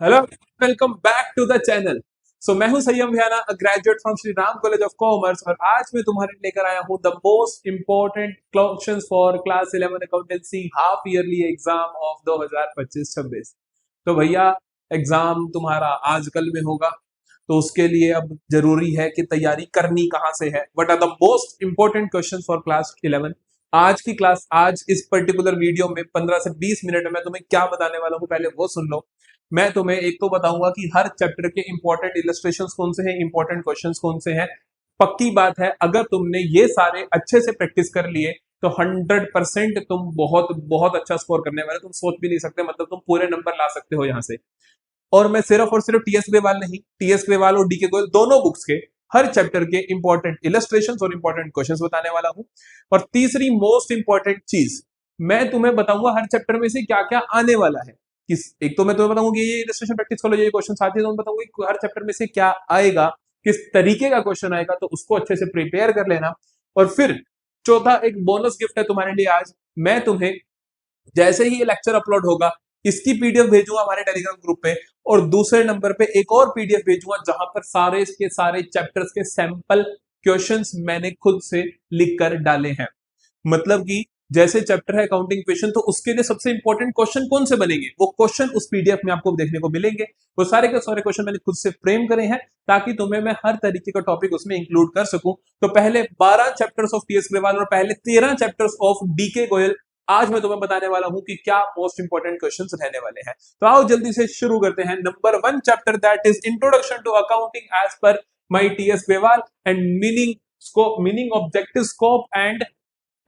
Hello, welcome back to the channel. मैं हूं Sanyam Vihana, graduate from Shri Ram College of Commerce, और आज मैं तुम्हारे लिए लेकर आया हूं the most important questions for class 11 accountancy half yearly exam of 2025-26। तो भैया, एग्जाम तुम्हारा आज कल में होगा, तो उसके लिए अब जरूरी है कि तैयारी करनी कहां से है। What are the most important question for class 11? आज की क्लास, आज इस पर्टिकुलर वीडियो में 15 से 20 मिनट में तुम्हें क्या बताने वाला हूं, पहले वो सुन लो। मैं तुम्हें एक तो बताऊंगा कि हर चैप्टर के इंपॉर्टेंट इलस्ट्रेशंस कौन से हैं, इंपॉर्टेंट क्वेश्चंस कौन से हैं। पक्की बात है, अगर तुमने ये सारे अच्छे से प्रैक्टिस कर लिए तो 100% तुम बहुत बहुत अच्छा स्कोर करने वाले, तुम सोच भी नहीं सकते, मतलब तुम पूरे नंबर ला सकते हो यहां से। और मैं सिर्फ और सिर्फ टीएस ग्रेवाल नहीं, टीएस ग्रेवाल और डीके गोयल दोनों बुक्स के हर चैप्टर के इंपॉर्टेंट इलस्ट्रेशंस और इंपॉर्टेंट क्वेश्चंस बताने वाला हूं। और तीसरी मोस्ट इंपॉर्टेंट चीज, मैं तुम्हें बताऊंगा हर चैप्टर में से क्या क्या आने वाला है। किस एक तो मैं तुम्हें बताऊंगा कि ये इलस्ट्रेशन प्रैक्टिस कर लो, ये क्वेश्चन साथ ही तो मैं बताऊंगा कि हर चैप्टर में से क्या आएगा, किस तरीके का क्वेश्चन आएगा, तो उसको अच्छे से प्रिपेयर कर लेना। और फिर चौथा एक बोनस गिफ्ट है तुम्हारे लिए आज। मैं तुम्हें जैसे ही ये लेक्चर अपलोड होगा, इसकी पीडीएफ भेजूंगा हमारे टेलीग्राम ग्रुप पे, और दूसरे नंबर पे एक और पीडीएफ भेजूंगा जहां पर सारे के सारे चैप्टर्स के सैंपल क्वेश्चंस मैंने खुद से लिख कर डाले हैं। मतलब कि जैसे चैप्टर है अकाउंटिंग क्वेश्चन, तो उसके लिए सबसे इंपॉर्टेंट क्वेश्चन कौन से बनेंगे, वो क्वेश्चन उस पीडीएफ में आपको देखने को मिलेंगे। वो सारे के सारे क्वेश्चन मैंने खुद से फ्रेम करे हैं, ताकि तुम्हें मैं हर तरीके का टॉपिक उसमें इंक्लूड कर सकूं। तो पहले 12 चैप्टर्स ऑफ टीएस ग्रेवाल और पहले 13 चैप्टर्स ऑफ डीके गोयल आज मैं तुम्हें बताने वाला हूं कि क्या मोस्ट इंपॉर्टेंट क्वेश्चंस रहने वाले हैं। तो आओ जल्दी से शुरू करते हैं। Number 1 chapter, that is introduction to accounting as per my TS Grewal, and meaning scope, meaning objective scope and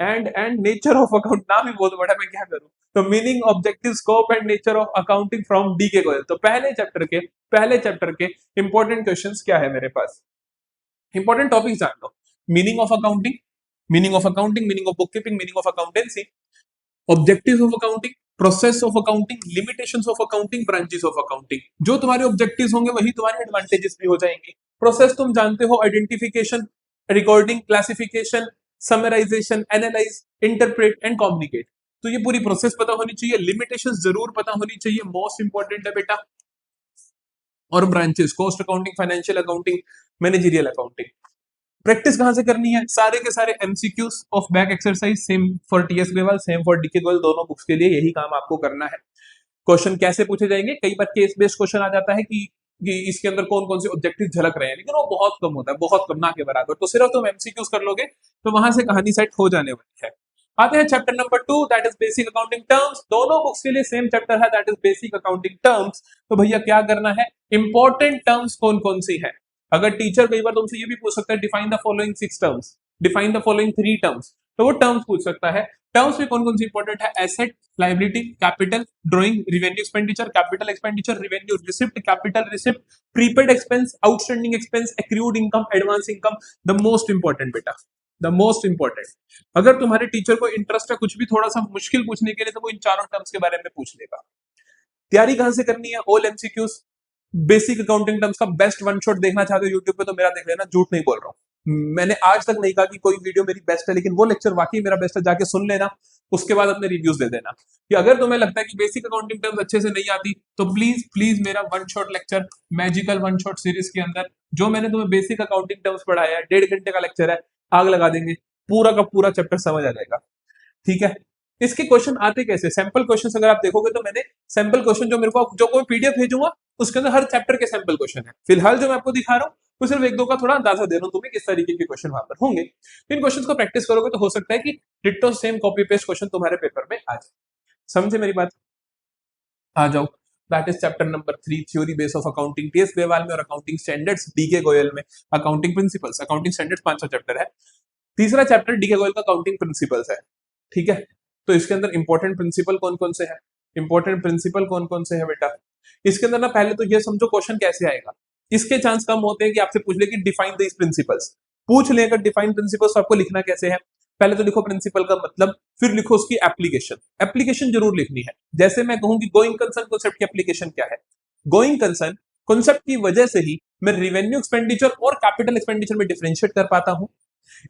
nature of account. नाम ही बहुत बड़ा, मैं क्या करूं। तो meaning objective scope and nature of accounting from DK Goyal. तो पहले चैप्टर के इंपॉर्टेंट क्वेश्चंस क्या है मेरे पास, इंपॉर्टेंट टॉपिक जान लो। Meaning of accounting, meaning of book keeping, meaning of accountancy, objectives of accounting, process of accounting, limitations of accounting, branches of accounting. जो तुम्हारे ऑब्जेक्टिव्स होंगे वही तुम्हारे एडवांटेजेस भी हो जाएंगे। प्रोसेस तुम जानते हो, identification, recording, classification, summarisation, analyse, interpret and communicate. तो ये पूरी प्रोसेस पता होनी चाहिए। लिमिटेशंस जरूर पता होनी चाहिए, मोस्ट इंपॉर्टेंट है बेटा। और branches, cost accounting, financial accounting, managerial accounting. Practice कहां से करनी है, सारे के सारे MCQs of back exercise, same for TS Grewal, same for DK Goyal, दोनों बुक्स के लिए यही काम आपको करना है। क्वेश्चन कैसे पूछे जाएंगे, कई बार केस बेस्ड क्वेश्चन आ जाता है कि इसके अंदर कौन कौन से ऑब्जेक्टिव झलक रहे हैं, लेकिन वो बहुत कम होता है, बहुत कम, ना के बराबर। तो सिर्फ तुम एमसीक्यूज कर लोगे तो वहां से कहानी सेट हो जाने वाली है। आते हैं chapter number 2, that is basic accounting terms. दोनों बुक्स के लिए सेम चैप्टर है, that is basic accounting terms. तो भैया क्या करना है, इंपॉर्टेंट टर्म्स कौन कौन सी है। अगर टीचर कई बार तुमसे ये भी पूछ सकता है, define the following 6 terms, define the following 3 terms, तो वो टर्म्स पूछ सकता है। टर्म्स में कौन कौन सी इंपॉर्टेंट है, asset, liability, capital, drawing, revenue expenditure, capital expenditure, revenue receipt, capital receipt, prepaid expense, outstanding expense, accrued income, advance income. The most important बेटा, द मोस्ट इंपॉर्टेंट। अगर तुम्हारे टीचर को इंटरेस्ट है कुछ भी थोड़ा सा मुश्किल पूछने के लिए, तो वो इन चारों टर्म्स के बारे में पूछ लेगा। तैयारी कहां से करनी है, all MCQs. Basic accounting terms का बेस्ट वन शॉट देखना चाहते हो यूट्यूब पे, तो मेरा देख लेना, झूठ नहीं बोल रहा हूं। मैंने आज तक नहीं कहा कि कोई वीडियो मेरी बेस्ट है, लेकिन वो लेक्चर वाकई मेरा बेस्ट है, जाके सुन लेना, उसके बाद अपने रिव्यूज दे देना। कि अगर तुम्हें लगता है कि बेसिक अकाउंटिंग टर्म्स अच्छे से नहीं आती, तो प्लीज प्लीज मेरा one shot lecture, magical one shot series के अंदर जो मैंने तुम्हें बेसिक अकाउंटिंग टर्म्स पढ़ाया है, 1.5 घंटे का लेक्चर है, आग लगा देंगे, पूरा का पूरा चैप्टर समझ आ जाएगा। ठीक है। इसके क्वेश्चन आते कैसे, सैंपल क्वेश्चन अगर आप देखोगे तो मैंने सैंपल क्वेश्चन जो मेरे को, जो कोई पीडीएफ भेजूंगा उसके अंदर हर चैप्टर के सैंपल क्वेश्चन है। फिलहाल जो मैं आपको दिखा रहा हूँ वो सिर्फ एक दो का थोड़ा अंदाजा दे रहा हूँ तुम्हें किस तरीके के क्वेश्चन वहां पर होंगे। इन क्वेश्चन को प्रैक्टिस करोगे तो हो सकता है कि ditto same copy paste question तुम्हारे पेपर में आ जाए। समझे मेरी बात, आ जाओ। That is chapter number 3, theory base of accounting, TS Grewal में, और अकाउंटिंग स्टैंडर्ड्स डीके गोयल में। Accounting principles, accounting standards 500 chapter है। तीसरा चैप्टर डीके गोयल का अकाउंटिंग प्रिंसिपल्स है। ठीक है। तो इसके अंदर इंपॉर्टेंट प्रिंसिपल कौन कौन से हैं, इंपॉर्टेंट प्रिंसिपल कौन कौन से हैं बेटा। इसके अंदर ना पहले तो ये समझो क्वेश्चन कैसे आएगा। इसके चांस कम होते हैं कि आपसे पूछ ले कि डिफाइन दिस प्रिंसिपल्स, पूछ ले अगर डिफाइन प्रिंसिपल्स, तो आपको लिखना कैसे है, पहले तो लिखो प्रिंसिपल का मतलब, फिर लिखो उसकी एप्लीकेशन। एप्लीकेशन जरूर लिखनी है। जैसे मैं कहूं कि गोइंग कंसर्न कॉन्सेप्ट की एप्लीकेशन क्या है, गोइंग कंसर्न कॉन्सेप्ट की वजह से ही मैं रिवेन्यू एक्सपेंडिचर और कैपिटल एक्सपेंडिचर में डिफरेंशिएट कर पाता हूं।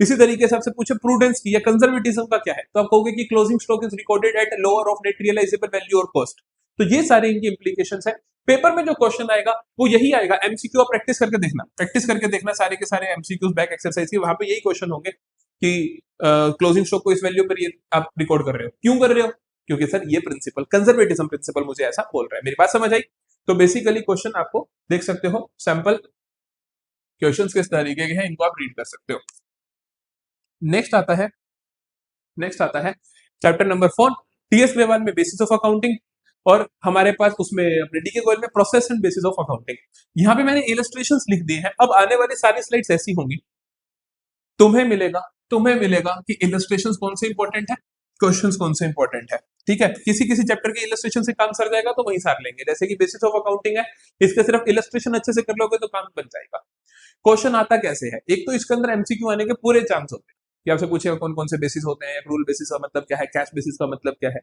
इसी तरीके से आपसे पूछे प्रूडेंस की या कंजर्वेटिज्म का क्या है, तो आप कहोगे कि closing stock is recorded at lower of net realisable value और कॉस्ट। तो ये सारे इनकी इंप्लीकेशंस है। पेपर में जो क्वेश्चन आएगा वो यही आएगा, एमसीक्यू आप प्रैक्टिस करके देखना सारे के सारे एमसीक्यूज बैक एक्सरसाइज के, वहां पे यही क्वेश्चन होंगे कि क्लोजिंग स्टॉक को इस वैल्यू पर ये आप रिकॉर्ड कर रहे हो, क्यों कर रहे हो, क्योंकि सर ये प्रिंसिपल कंजर्वेटिज्म प्रिंसिपल मुझे ऐसा बोल रहा है। मेरी बात समझ आई? तो बेसिकली क्वेश्चन आपको देख सकते हो, सैंपल क्वेश्चंस किस तरीके के हैं इनको आप रीड कर सकते हो। नेक्स्ट आता है चैप्टर नंबर 4 टीएस ग्रेवाल में बेसिस ऑफ अकाउंटिंग, और हमारे पास उसमें अपने डीके गोयल में process and bases of accounting. यहाँ पे मैंने इलस्ट्रेशंस लिख दिए हैं। अब आने वाली सारी स्लाइड्स ऐसी होंगी, तुम्हें मिलेगा कि इलस्ट्रेशंस कौन से इंपॉर्टेंट है, क्वेश्चंस कौन से इंपॉर्टेंट है। ठीक है, किसी किसी चैप्टर के इलस्ट्रेशन से काम सर जाएगा तो वहीं सार लेंगे, जैसे कि बेसिस ऑफ अकाउंटिंग है, इसके सिर्फ इलस्ट्रेशन अच्छे से कर लोगे तो काम बन जाएगा। क्वेश्चन आता कैसे है, एक तो इसके अंदर एमसीक्यू आने के पूरे चांस होते हैं कि आपसे पूछेगा कौन कौन से बेसिस होते हैं, रूल बेसिस का मतलब क्या है, कैश बेसिस का मतलब क्या है।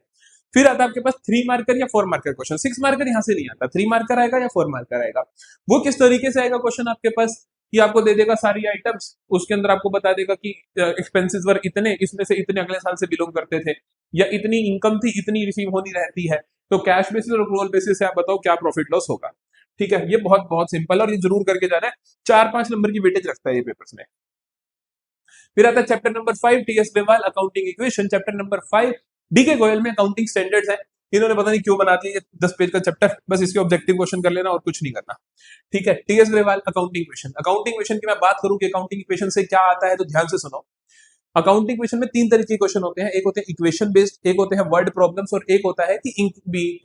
फिर आता है आपके पास 3 मार्कर या 4 मार्कर क्वेश्चन। 6 मार्कर यहाँ से नहीं आता, 3 मार्कर आएगा या 4 मार्कर आएगा। वो किस तरीके से आएगा क्वेश्चन आपके पास, कि आपको दे देगा सारी आइटम्स, उसके अंदर आपको बता देगा कि एक्सपेंसेस वर इतने, इसमें से इतने अगले साल से बिलोंग करते थे, या इतनी इनकम थी, इतनी रिसीव होनी रहती है, तो कैश बेसिस और रोल बेसिस से आप बताओ क्या प्रॉफिट लॉस होगा। ठीक है, ये बहुत बहुत सिंपल है और ये जरूर करके जाना है, 4-5 नंबर की वेटेज रखता है ये पेपर्स में। फिर आता है chapter number 5 TS Grewal accounting equation. Chapter number 5 DK Goyal में अकाउंटिंग स्टैंडर्ड्स है। इन्होंने पता नहीं क्यों बना दिया ये 10 पेज का चैप्टर, बस इसके ऑब्जेक्टिव क्वेश्चन कर लेना और कुछ नहीं करना। ठीक है, टीएस ग्रेवाल अकाउंटिंग इक्वेशन की मैं बात करूं कि अकाउंटिंग इक्वेशन से क्या आता है, तो ध्यान से सुनो। अकाउंटिंग इक्वेशन में 3 तरह के क्वेश्चन होते हैं, एक होते हैं इक्वेशन बेस्ड, एक होते हैं वर्ड प्रॉब्लम्स, और एक होता है कि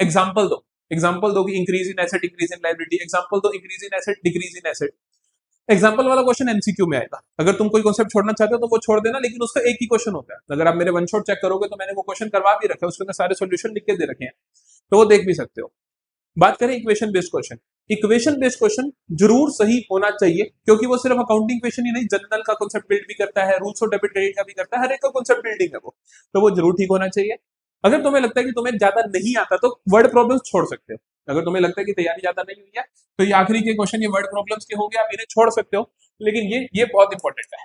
एग्जांपल दो कि increase in asset, increase in liability, example दो increase in asset, decrease in asset. Example वाला क्वेश्चन एमसीक्यू में आएगा, अगर तुम कोई कॉन्सेप्ट छोड़ना चाहते हो तो वो छोड़ देना, लेकिन उसका एक ही क्वेश्चन होता है। अगर आप मेरे वन शॉट चेक करोगे तो मैंने वो क्वेश्चन करवा भी रखा है, उसके अंदर सारे सॉल्यूशन लिख के दे रखे हैं, तो वो देख भी सकते हो। बात करें इक्वेशन बेस्ड क्वेश्चन जरूर सही होना चाहिए, क्योंकि वो सिर्फ अकाउंटिंग क्वेश्चन ही नहीं, जनरल का कॉन्सेप्ट बिल्ड भी करता है, रूल्स ऑफ डेबिट क्रेडिट का भी करता है, हर एक का कॉन्सेप्ट बिल्डिंग है वो, तो वो जरूर ठीक होना चाहिए। अगर तुम्हें लगता है कि तुम्हें ज्यादा नहीं आता तो वर्ड प्रॉब्लम्स छोड़ सकते हो। अगर तुम्हें लगता है कि तैयारी ज्यादा नहीं हुई है तो ये आखिरी के क्वेश्चन ये वर्ड प्रॉब्लम्स के होंगे, आप इन्हें छोड़ सकते हो, लेकिन ये बहुत इंपॉर्टेंट है,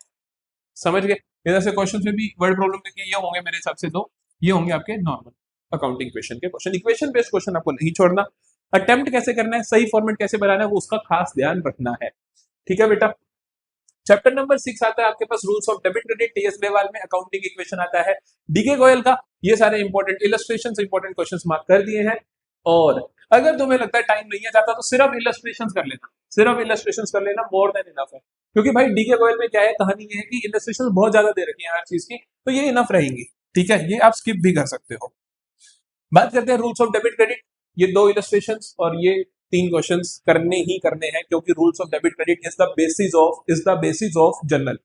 समझ गए। इधर से क्वेश्चन में भी वर्ड प्रॉब्लम के ये होंगे मेरे हिसाब से, तो ये होंगे आपके नॉर्मल अकाउंटिंग क्वेश्चन के क्वेश्चन। इक्वेशन बेस्ड क्वेश्चन आपको नहीं छोड़ना। अटेम्प्ट कैसे करना है, सही फॉर्मेट कैसे बनाना है, वो उसका खास ध्यान रखना है। ठीक है बेटा। चैप्टर नंबर 6 आता है आपके पास rules of debit credit, TS Grewal में अकाउंटिंग इक्वेशन आता है डीके गोयल का। ये सारे important illustrations, important questions mark कर दिए हैं। और अगर तुम्हें लगता है टाइम नहीं है जाता तो सिर्फ इलस्ट्रेशंस कर लेना, मोर देन इनफ है। क्योंकि भाई डीके गोयल में क्या है, कहानी ये है कि इलस्ट्रेशंस बहुत ज्यादा दे रखी है हर चीज की, तो ये इनफ रहेंगी। ठीक है, ये आप स्किप भी कर सकते हो। बात करते हैं रूल्स ऑफ डेबिट क्रेडिट। ये 2 इलस्ट्रेशंस और ये 3 क्वेश्चंस करने ही करने हैं, क्योंकि rules of debit credit is the basis of general.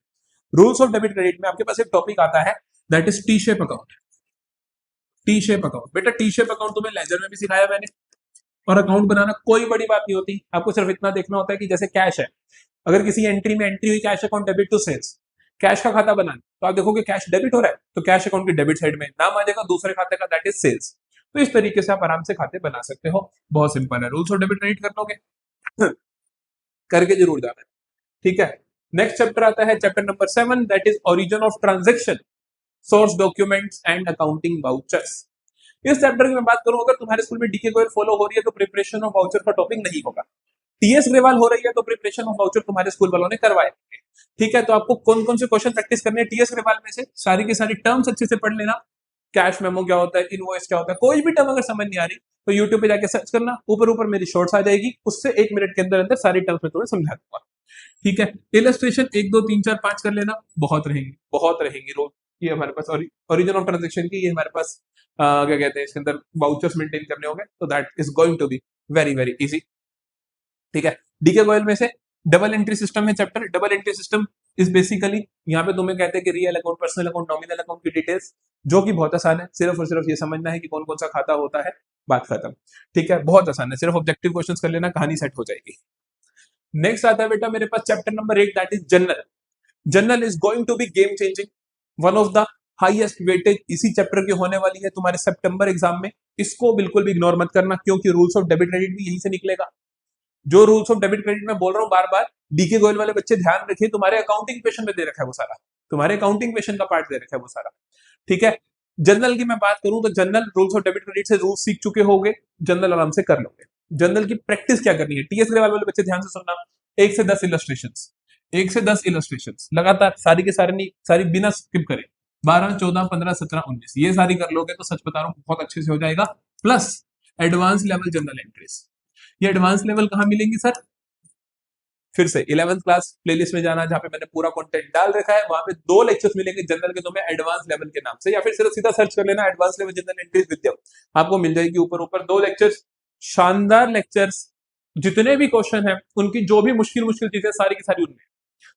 Rules of debit credit में आपके पास एक टॉपिक आता है, that is T shape account. बेटा टी शेप अकाउंट तुम्हें लेजर में भी सिखाया मैंने, और अकाउंट बनाना कोई बड़ी बात नहीं होती, आपको सिर्फ इतना देखना होता है कि जैसे कैश है, अगर किसी एंट्री में एंट्री हुई cash account debit to sales, cash का खाता बनाना, तो आप देखोगे कैश डेबिट हो रहा है, तो कैश अकाउंट की डेबिट साइड में नाम आ जाएगा दूसरे खाते का, दैट इज सेल्स। तो इस तरीके से आप आराम से खाते बना सकते हो, बहुत सिंपल है। रूल्स ऑफ डेबिट क्रेडिट कर लोगे करके जरूर जाना है। ठीक है, नेक्स्ट चैप्टर आता है chapter number 7, that is origin of transaction, source documents and accounting vouchers. इस चैप्टर की मैं बात करूं, अगर तुम्हारे स्कूल में डीके गोयल फॉलो हो रही है तो प्रिपरेशन ऑफ वाउचर का टॉपिक नहीं होगा। टीएस ग्रेवाल हो रही है तो प्रिपरेशन ऑफ वाउचर तुम्हारे स्कूल वालों ने करवाए। ठीक है, तो आपको कौन कौन से क्वेश्चन प्रैक्टिस करने हैं टीएस ग्रेवाल में से, सारी की सारी टर्म्स अच्छे से पढ़ लेना। कैश मेमो क्या होता है, इनवॉइस क्या होता है, कोई भी टर्म अगर समझ नहीं आ रही तो यूट्यूब पे जाके सर्च करना, ऊपर ऊपर मेरी शॉर्ट्स आ जाएगी, उससे 1 मिनट के अंदर अंदर सारी टर्म्स में तुम्हें समझा दूंगा। ठीक है, इलस्ट्रेशन 1 2 3 4 5 कर लेना, बहुत रहेंगी रोज। ये हमारे पास ओरिजिन ऑफ ट्रांजेक्शन की, ये हमारे पास क्या कहते हैं, इसके अंदर वाउचर्स मेंटेन करने होंगे, तो that is going to be very very easy. ठीक है, डीके गोयल में से डबल एंट्री सिस्टम है chapter. Double entry system is basically, यहाँ पे तुम्हें कहते हैं कि real account, personal account, nominal account की डिटेल्स, जो कि बहुत आसान है, सिर्फ और सिर्फ ये समझना है कि कौन कौन सा खाता होता है, बात खत्म। ठीक है, बहुत आसान है, सिर्फ ऑब्जेक्टिव क्वेश्चंस कर लेना, कहानी सेट हो जाएगी। नेक्स्ट आता है बेटा मेरे पास chapter number 8, that is journal is going to be game changing, one of the highest weightage इसी चैप्टर की होने वाली है तुम्हारे सितंबर एग्जाम में। इसको बिल्कुल भी इग्नोर मत करना, क्योंकि रूल्स ऑफ डेबिट क्रेडिट भी यहीं से निकलेगा। जो रूल्स ऑफ डेबिट क्रेडिट में बोल रहा हूँ बार बार, डीके गोयल वाले बच्चे ध्यान रखिए, तुम्हारे अकाउंटिंग क्वेश्चन में दे रखा है वो सारा, तुम्हारे अकाउंटिंग क्वेश्चन का पार्ट दे रखा है वो सारा। ठीक है, जनरल की मैं बात करूं तो general rules of debit credit से रूल्स सीख चुके होगे, जनरल आराम से कर लोगे। जनरल की प्रैक्टिस क्या करनी है, टीएस ग्रेवाल वाले बच्चे ध्यान से सुनना, 1 से 10 इलस्ट्रेशंस, 1 से 10 इलस्ट्रेशंस लगातार, सारी के सारी नहीं, सारी बिना स्किप करे, 12, 14, 15, 17, 19 ये सारी कर लोगे तो सच बता रहा हूँ बहुत अच्छे से हो जाएगा। Plus advance level general entries, ये एडवांस लेवल कहाँ मिलेंगी सर, फिर से 11th क्लास प्लेलिस्ट में जाना, जहां पे मैंने पूरा कंटेंट डाल रखा है, वहां पे 2 लेक्चर्स मिलेंगे जनरल के तुम्हें एडवांस लेवल के नाम से, या फिर सिर्फ सीधा सर्च कर लेना एडवांस लेवल जनरल एंट्रीज विद्या, आपको मिल जाएगी ऊपर ऊपर 2 लेक्चर्स, शानदार लेक्चर्स, जितने भी क्वेश्चन है उनकी जो भी मुश्किल मुश्किल चीजें सारी की सारी उनमें,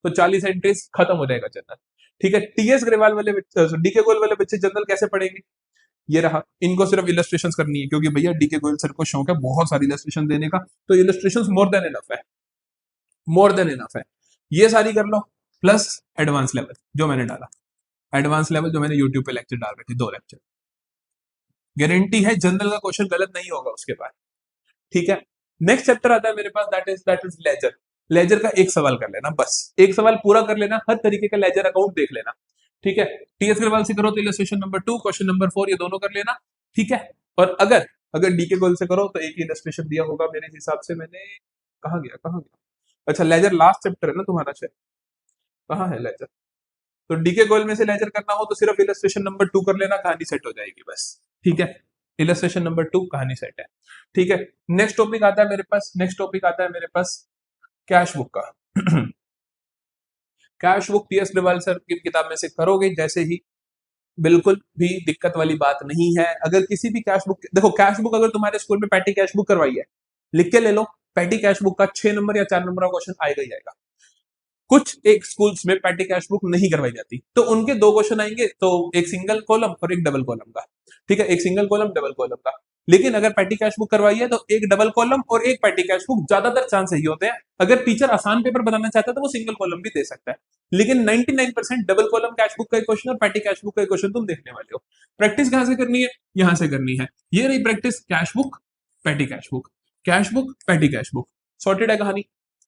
तो 40 एंट्रीज खत्म हो जाएगा जनरल। ठीक है, टीएस ग्रेवाल वाले डीके गोयल वाले बच्चे जनरल कैसे पढ़ेंगे, ये रहा, इनको सिर्फ इलस्ट्रेशंस करनी है, क्योंकि भैया डीके गोयल सर को शौक है बहुत सारी इलस्ट्रेशन देने का, तो इलस्ट्रेशंस मोर देन इनफ है, मोर देन इनफ है, ये सारी कर लो। प्लस एडवांस लेवल जो मैंने डाला, एडवांस लेवल जो मैंने यूट्यूब पे लेक्चर डाल रखे 2 लेक्चर, गारंटी है जनरल का क्वेश्चन गलत नहीं होगा उसके बाद। ठीक है, नेक्स्ट चैप्टर आता है मेरे पास, दैट इज लेजर। लेजर का एक सवाल कर लेना, बस एक सवाल पूरा कर लेना, हर तरीके का लेजर अकाउंट देख लेना। ठीक है, टीएस अग्रवाल से करो तो इलस्ट्रेशन नंबर 2, क्वेश्चन नंबर 4 ये दोनों कर लेना। ठीक है, और अगर अगर डीके गोल से करो तो एक ही इलस्ट्रेशन दिया होगा मेरे हिसाब से, मैंने कहाँ गया, अच्छा लेजर लास्ट चैप्टर है ना तुम्हारा, शायद कहाँ है लेजर, तो डीके गोल में से लेजर करना हो तो सिर्फ इलस्ट्रेशन नंबर 2 कर लेना, कहानी सेट हो जाएगी बस। ठीक है, इलस्ट्रेशन नंबर 2 कहानी सेट है। ठीक है, नेक्स्ट टॉपिक आता है मेरे पास, नेक्स्ट टॉपिक आता है मेरे पास कैश बुक का। Cash book TS Agarwal sir की किताब में से करोगे जैसे ही, बिल्कुल भी दिक्कत वाली बात नहीं है। अगर किसी भी कैश बुक, देखो कैश बुक अगर तुम्हारे स्कूल में पैटी कैश बुक करवाई है, लिख के ले लो, पैटी कैश बुक का 6 नंबर या 4 नंबर का क्वेश्चन आएगा ही आएगा। कुछ एक स्कूल्स में पैटी कैश बुक नहीं करवाई जाती, तो उनके 2 क्वेश्चन आएंगे, तो एक सिंगल कॉलम और एक डबल कॉलम का। ठीक है, एक सिंगल कॉलम डबल कॉलम का। लेकिन अगर पैटी कैश बुक करवाई है तो एक डबल कॉलम और एक पैटी कैश बुक, ज्यादातर चांस यही होते हैं। अगर टीचर आसान पेपर बनाना चाहता है तो वो सिंगल कॉलम भी दे सकता है, लेकिन 99% डबल कॉलम कैश बुक का क्वेश्चन और पैटी कैश बुक का क्वेश्चन तुम देखने वाले हो। प्रैक्टिस कहां से करनी है, यहां से करनी है। ये रही practice, cash book petty cash book, cash book petty cash book, sorted है कहानी,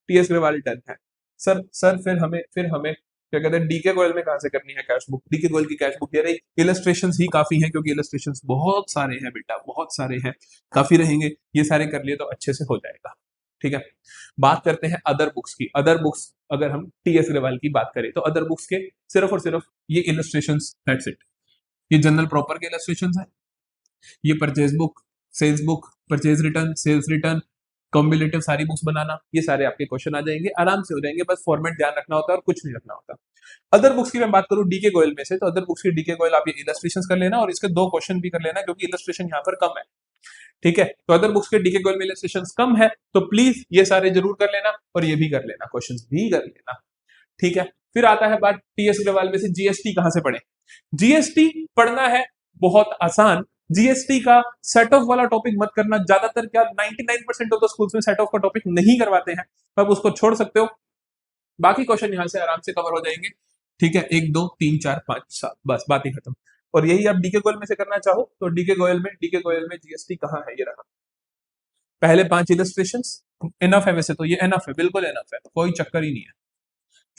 टीएस अग्रवाल डन है। सर फिर हमें क्या कहते हैं डीके गोयल में कहां से करनी है कैश बुक, डीके गोयल की कैश बुक ये रही। इलस्ट्रेशंस ही काफी हैं, क्योंकि इलस्ट्रेशंस बहुत सारे हैं बेटा, बहुत सारे हैं, काफी रहेंगे, ये सारे कर लिए तो अच्छे से हो जाएगा। ठीक है, बात करते हैं अदर बुक्स की। अदर बुक्स अगर हम टीएस अग्रवाल की बात करें तो अदर बुक्स के सिर्फ और सिर्फ ये इलस्ट्रेशंस, दैट्स इट। ये जनरल प्रॉपर के इलस्ट्रेशंस है, ये purchase book, sales book, purchase return, sales return, combinative सारी बुक्स बनाना, ये सारे आपके क्वेश्चन आ जाएंगे, आराम से हो जाएंगे, बस फॉर्मेट ध्यान रखना होता है और कुछ नहीं रखना होता। अदर बुक्स की मैं बात करूं डीके गोयल में से, तो अदर बुक्स की डीके गोयल आप ये इलस्ट्रेशंस कर लेना और इसके 2 क्वेश्चन भी कर लेना, क्योंकि इलस्ट्रेशन यहाँ पर कम है। ठीक है, तो अदर बुक्स के डीके गोयल में इलस्ट्रेशंस कम है, तो प्लीज ये सारे जरूर कर लेना और ये भी कर लेना, क्वेश्चन भी कर लेना। ठीक है, फिर आता है बात टीएस अग्रवाल में से जीएसटी कहां से पढ़े। जीएसटी पढ़ना है बहुत आसान, जीएसटी का सेट ऑफ वाला टॉपिक मत करना, ज्यादातर क्या 99% ऑफ द स्कूल्स में सेट ऑफ का टॉपिक नहीं करवाते हैं, आप उसको छोड़ सकते हो, बाकी क्वेश्चन यहां से आराम से कवर हो जाएंगे। ठीक है, 1 2 3 4 5 7 बस बात ही खत्म। और यही आप डीके गोयल में से करना चाहो तो डीके गोयल में जीएसटी कहां है, ये रहा, पहले 5 इलस्ट्रेशंस इनफ है, वैसे तो ये इनफ है, बिल्कुल इनफ है, कोई चक्कर ही नहीं है।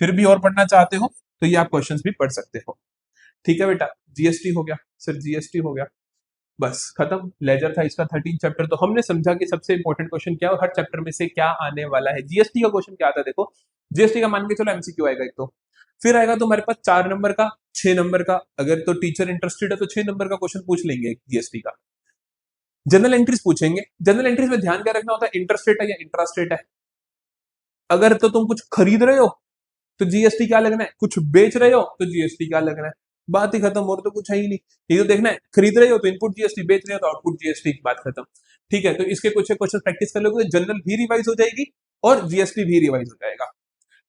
फिर भी और पढ़ना चाहते हो तो ये आप क्वेश्चंस भी पढ़ सकते हो। ठीक है बेटा, जीएसटी हो गया, सिर्फ जीएसटी हो गया, बस खत्म। लेजर था इसका 13 चैप्टर, तो हमने समझा कि सबसे इंपॉर्टेंट क्वेश्चन क्या है और हर चैप्टर में से क्या आने वाला है। जीएसटी का क्वेश्चन क्या आता है, देखो जीएसटी का मान के चलो एमसीक्यू आएगा एक, तो फिर आएगा तुम्हारे पास 4 नंबर का, 6 नंबर का, अगर तो टीचर इंटरेस्टेड है तो 6 नंबर का क्वेश्चन पूछ लेंगे जीएसटी का। जनरल एंट्रीज पूछेंगे, जनरल एंट्रीज में ध्यान क्या रखना होता है, इंटरेस्ट रेट है या इंट्रास्ट रेट है। अगर तो तुम कुछ खरीद रहे हो तो जीएसटी क्या लगना है, कुछ बेच रहे हो तो जीएसटी क्या लगना है, बात ही खत्म, और तो कुछ है ही नहीं। ये तो देखना है, खरीद रहे हो तो इनपुट जीएसटी, बेच रहे हो तो आउटपुट जीएसटी, बात खत्म। ठीक है, तो इसके कुछ क्वेश्चन प्रैक्टिस कर लोगे, जनरल भी रिवाइज हो जाएगी और जीएसटी भी रिवाइज हो जाएगा।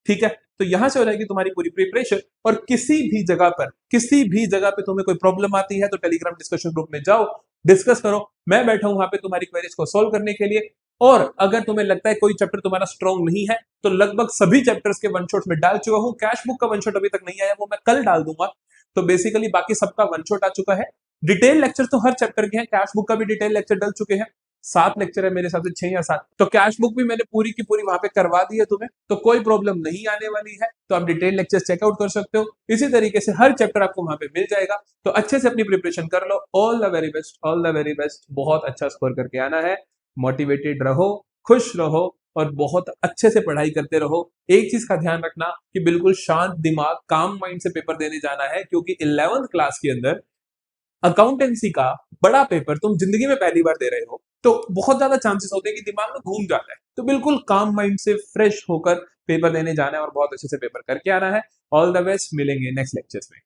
ठीक है, तो यहां से हो जाएगी तुम्हारी पूरी प्रिपरेशन। और किसी भी जगह पे तुम्हें कोई प्रॉब्लम आती है तो टेलीग्राम डिस्कशन ग्रुप में जाओ, डिस्कस करो, मैं बैठा हूं वहां पे तुम्हारी क्वेरीज को सोल्व करने के लिए। और अगर तुम्हें लगता है कोई चैप्टर तुम्हारा स्ट्रॉन्ग नहीं है तो लगभग सभी चैप्टर्स के वन शॉट में डाल चुका हूं, कैश बुक का वन शॉट अभी तक नहीं आया, वो मैं कल डाल दूंगा। तो बेसिकली बाकी सबका वन शॉट आ चुका है, डिटेल लेक्चर तो हर चैप्टर के हैं, कैश बुक का भी डिटेल लेक्चर डल चुके हैं। 7 लेक्चर है मेरे हिसाब से, 6 या 7। तो कैश बुक भी मैंने पूरी की पूरी वहां पे करवा दी है तुम्हें, तो कोई प्रॉब्लम नहीं आने वाली है। तो आप डिटेल लेक्चर्स चेकआउट कर सकते हो। इसी तरीके से हर चैप्टर आपको वहां पे मिल जाएगा। तो अच्छे से अपनी प्रिपरेशन कर लो। All the very best, all the very best. बहुत अच्छा स्कोर करके आना है। मोटिवेटेड रहो, खुश रहो और बहुत अच्छे से पढ़ाई करते रहो। एक चीज का ध्यान रखना कि बिल्कुल शांत दिमाग, काम माइंड से पेपर देने जाना है, क्योंकि 11th क्लास के अंदर अकाउंटेंसी का बड़ा पेपर तुम जिंदगी में पहली बार दे रहे हो, तो बहुत ज्यादा चांसेस होते हैं कि दिमाग में घूम जाता है। तो बिल्कुल काम माइंड से फ्रेश होकर पेपर देने जाना है और बहुत अच्छे से पेपर करके आना है। ऑल द बेस्ट, मिलेंगे नेक्स्ट लेक्चर्स में।